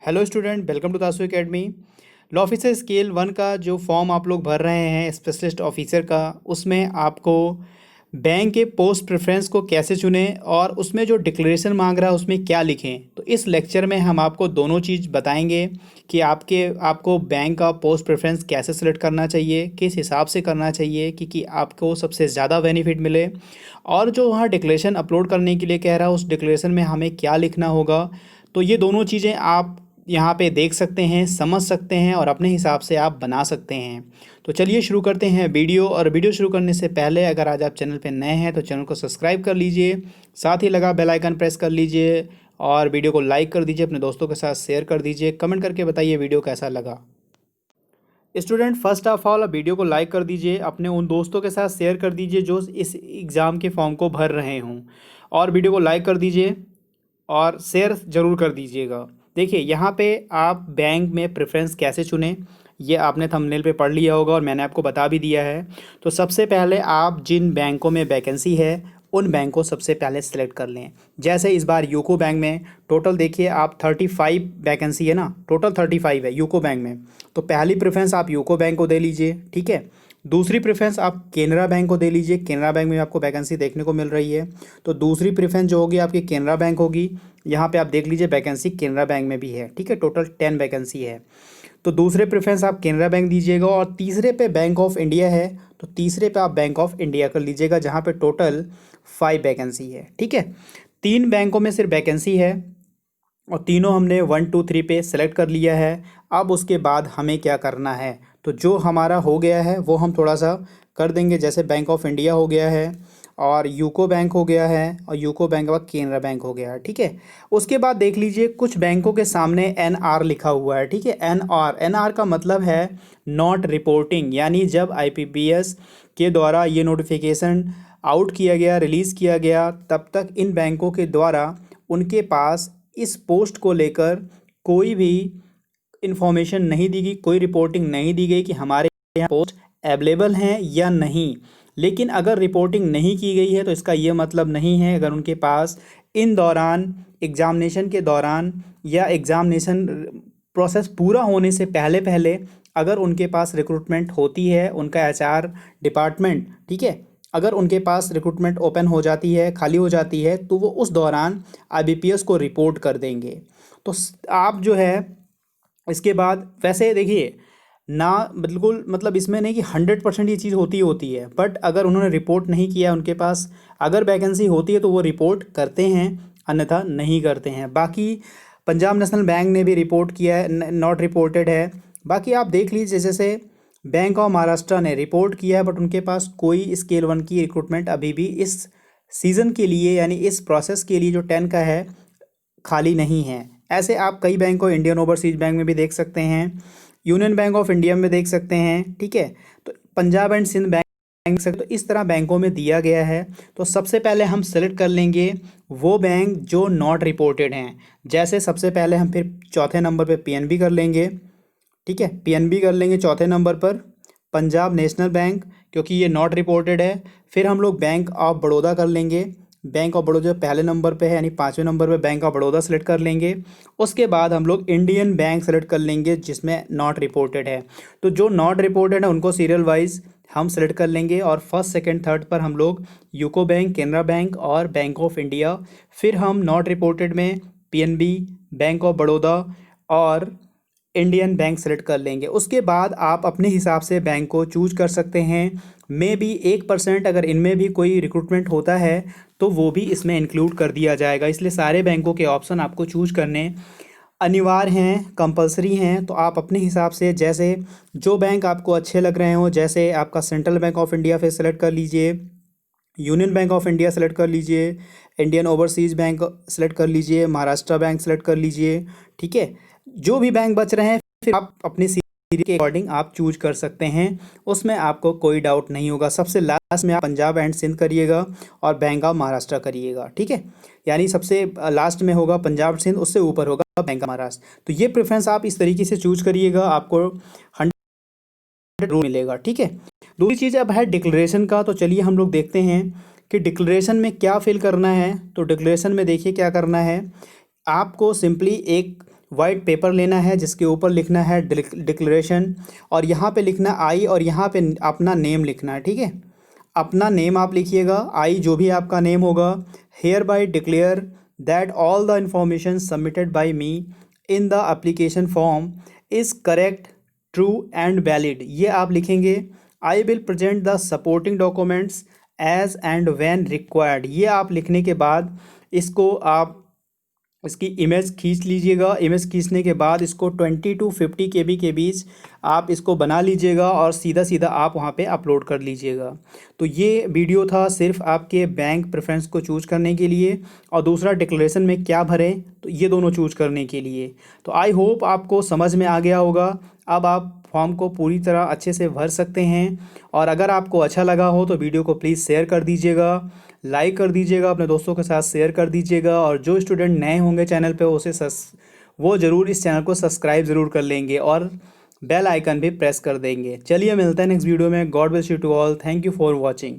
Hello student, welcome to तासु academy. Law officer scale 1 का जो फॉर्म आप लोग भर रहे हैं स्पेशलिस्ट ऑफिसर का, उसमें आपको बैंक के पोस्ट प्रेफरेंस को कैसे चुनें और उसमें जो डिक्लेरेशन मांग रहा है उसमें क्या लिखें। तो इस लेक्चर में हम आपको दोनों चीज़ बताएंगे कि आपको बैंक का पोस्ट प्रेफरेंस कैसे सेलेक्ट करना चाहिए, किस हिसाब से करना चाहिए कि आपको सबसे ज़्यादा बेनिफिट मिले, और जो वहाँ डिक्लेरेशन अपलोड करने के लिए कह रहा है उस डिक्लेरेशन में हमें क्या लिखना होगा। तो ये दोनों चीज़ें आप यहाँ पे देख सकते हैं, समझ सकते हैं और अपने हिसाब से आप बना सकते हैं। तो चलिए शुरू करते हैं वीडियो। और वीडियो शुरू करने से पहले अगर आज आप चैनल पे नए हैं तो चैनल को सब्सक्राइब कर लीजिए, साथ ही लगा बेल आइकन प्रेस कर लीजिए और वीडियो को लाइक कर दीजिए, अपने दोस्तों के साथ शेयर कर दीजिए, कमेंट करके बताइए वीडियो कैसा लगा। Student, first of all video को लाइक कर दीजिए, अपने उन दोस्तों के साथ शेयर कर दीजिए जो इस एग्ज़ाम के फॉर्म को भर रहे हों, और वीडियो को लाइक कर दीजिए और शेयर ज़रूर कर दीजिएगा। देखिए यहाँ पे आप बैंक में प्रेफरेंस कैसे चुनें ये आपने थंबनेल पे पढ़ लिया होगा और मैंने आपको बता भी दिया है। तो सबसे पहले आप जिन बैंकों में वैकेंसी है उन बैंक को सबसे पहले सेलेक्ट कर लें। जैसे इस बार यूको बैंक में टोटल देखिए आप 35 वैकेंसी है ना, टोटल 35 है यूको बैंक में। तो पहली प्रेफरेंस आप यूको बैंक को दे लीजिए, ठीक है। दूसरी प्रेफरेंस आप केनरा बैंक को दे लीजिए, केनरा बैंक में आपको वैकेंसी देखने को मिल रही है। तो दूसरी प्रेफरेंस जो होगी आपकी केनरा बैंक होगी। यहाँ पे आप देख लीजिए वैकेंसी केनरा बैंक में भी है, ठीक है, टोटल 10 वैकेंसी है। तो दूसरे प्रेफरेंस आप केनरा बैंक दीजिएगा और तीसरे पे बैंक ऑफ इंडिया है तो तीसरे पे आप बैंक ऑफ इंडिया कर लीजिएगा, जहाँ पे टोटल 5 वैकेंसी है, ठीक है। 3 बैंकों में सिर्फ वैकेंसी है और तीनों हमने 1 2 3 पे सेलेक्ट कर लिया है। अब उसके बाद हमें क्या करना है, तो जो हमारा हो गया है वो हम थोड़ा सा कर देंगे। जैसे बैंक ऑफ इंडिया हो गया है और यूको बैंक हो गया है और यूको बैंक के बाद केनरा बैंक हो गया है, ठीक है। उसके बाद देख लीजिए कुछ बैंकों के सामने एनआर लिखा हुआ है, ठीक है। एनआर का मतलब है नॉट रिपोर्टिंग, यानी जब आईपीपीएस के द्वारा ये नोटिफिकेशन आउट किया गया, रिलीज़ किया गया, तब तक इन बैंकों के द्वारा उनके पास इस पोस्ट को लेकर कोई भी इंफॉर्मेशन नहीं दी गई, कोई रिपोर्टिंग नहीं दी गई कि हमारे यहाँ पोस्ट अवेलेबल हैं या नहीं। लेकिन अगर रिपोर्टिंग नहीं की गई है तो इसका ये मतलब नहीं है, अगर उनके पास इन दौरान एग्ज़ामिनेशन के दौरान या एग्ज़ामिनेशन प्रोसेस पूरा होने से पहले पहले अगर उनके पास रिक्रूटमेंट होती है, उनका एचआर डिपार्टमेंट, ठीक है, अगर उनके पास रिक्रूटमेंट ओपन हो जाती है, खाली हो जाती है, तो वो उस दौरान आईबीपीएस को रिपोर्ट कर देंगे। तो आप जो है इसके बाद वैसे देखिए ना, बिल्कुल मतलब इसमें नहीं कि 100% ये चीज़ होती है, बट अगर उन्होंने रिपोर्ट नहीं किया, उनके पास अगर वैकेंसी होती है तो वो रिपोर्ट करते हैं, अन्यथा नहीं करते हैं। बाकी पंजाब नेशनल बैंक ने भी रिपोर्ट किया है, नॉट रिपोर्टेड है। बाकी आप देख लीजिए जैसे बैंक ऑफ महाराष्ट्र ने रिपोर्ट किया है बट उनके पास कोई स्केल 1 की रिक्रूटमेंट अभी भी इस सीज़न के लिए यानी इस प्रोसेस के लिए जो 10 का है खाली नहीं है। ऐसे आप कई बैंक को इंडियन ओवरसीज बैंक में भी देख सकते हैं, यूनियन बैंक ऑफ इंडिया में देख सकते हैं, ठीक है। तो पंजाब एंड सिंध बैंक तो इस तरह बैंकों में दिया गया है। तो सबसे पहले हम सेलेक्ट कर लेंगे वो बैंक जो नॉट रिपोर्टेड हैं। जैसे सबसे पहले हम फिर चौथे नंबर पे पीएनबी कर लेंगे, ठीक है, पीएनबी कर लेंगे चौथे नंबर पर। पंजाब नेशनल बैंक क्योंकि ये नॉट रिपोर्टेड है। फिर हम लोग बैंक ऑफ बड़ौदा कर लेंगे, बैंक ऑफ बड़ौदा पहले नंबर पे है यानी 5वें नंबर पे बैंक ऑफ बड़ौदा सेलेक्ट कर लेंगे। उसके बाद हम लोग इंडियन बैंक सेलेक्ट कर लेंगे जिसमें नॉट रिपोर्टेड है। तो जो नॉट रिपोर्टेड है उनको सीरियल वाइज हम सेलेक्ट कर लेंगे और फर्स्ट सेकंड थर्ड पर हम लोग यूको बैंक, केनरा बैंक और बैंक ऑफ इंडिया। फिर हम नॉट रिपोर्टेड में पीएनबी, बैंक ऑफ बड़ौदा और इंडियन बैंक सेलेक्ट कर लेंगे। उसके बाद आप अपने हिसाब से बैंक को चूज कर सकते हैं। मे बी 1% अगर इनमें भी कोई रिक्रूटमेंट होता है तो वो भी इसमें इंक्लूड कर दिया जाएगा। इसलिए सारे बैंकों के ऑप्शन आपको चूज करने अनिवार्य हैं, कंपलसरी हैं। तो आप अपने हिसाब से जैसे जो बैंक आपको अच्छे लग रहे हो, जैसे आपका सेंट्रल बैंक ऑफ इंडिया फिर सेलेक्ट कर लीजिए, union bank of India select कर लीजिए, इंडियन ओवरसीज बैंक सेलेक्ट कर लीजिए, महाराष्ट्र बैंक सेलेक्ट कर लीजिए, ठीक है। जो भी बैंक बच रहे हैं फिर आप अपनी सीरीज के अकॉर्डिंग आप चूज कर सकते हैं, उसमें आपको कोई डाउट नहीं होगा। सबसे लास्ट में आप पंजाब एंड सिंध करिएगा और बैंक ऑफ महाराष्ट्र करिएगा, ठीक है। यानी सबसे लास्ट में होगा पंजाब सिंध, उससे ऊपर होगा बैंक ऑफ महाराष्ट्र। तो ये प्रेफरेंस आप इस तरीके से चूज करिएगा, आपको 100 मिलेगा, ठीक है। दूसरी चीज़ अब है डिक्लेरेशन का। तो चलिए हम लोग देखते हैं कि डिक्लेरेशन में क्या फिल करना है। तो डिक्लेरेशन में देखिए क्या करना है, आपको सिंपली एक वाइट पेपर लेना है जिसके ऊपर लिखना है डिक्लेरेशन, और यहाँ पे लिखना आई, और यहाँ पे अपना नेम लिखना है, ठीक है। अपना नेम आप लिखिएगा, आई जो भी आपका नेम होगा। Hereby declare that all the information submitted by me in the application form is correct, true and valid, ये आप लिखेंगे। I will present the supporting documents as and when required, ये आप लिखने के बाद इसको आप इसकी इमेज खींच लीजिएगा। इमेज खींचने के बाद इसको 20 to 50 KB के बीच आप इसको बना लीजिएगा और सीधा सीधा आप वहाँ पे अपलोड कर लीजिएगा। तो ये वीडियो था सिर्फ आपके बैंक प्रेफरेंस को चूज करने के लिए, और दूसरा डिक्लेरेशन में क्या भरें, तो ये दोनों चूज करने के लिए। तो आई होप आपको समझ में आ गया होगा। अब आप फॉर्म को पूरी तरह अच्छे से भर सकते हैं, और अगर आपको अच्छा लगा हो तो वीडियो को प्लीज़ शेयर कर दीजिएगा, लाइक कर दीजिएगा, अपने दोस्तों के साथ शेयर कर दीजिएगा, और जो स्टूडेंट नए होंगे चैनल पे वो ज़रूर इस चैनल को सब्सक्राइब ज़रूर कर लेंगे और बेल आइकन भी प्रेस कर देंगे। चलिए मिलते हैं नेक्स्ट वीडियो में। God bless you to all, thank you for watching.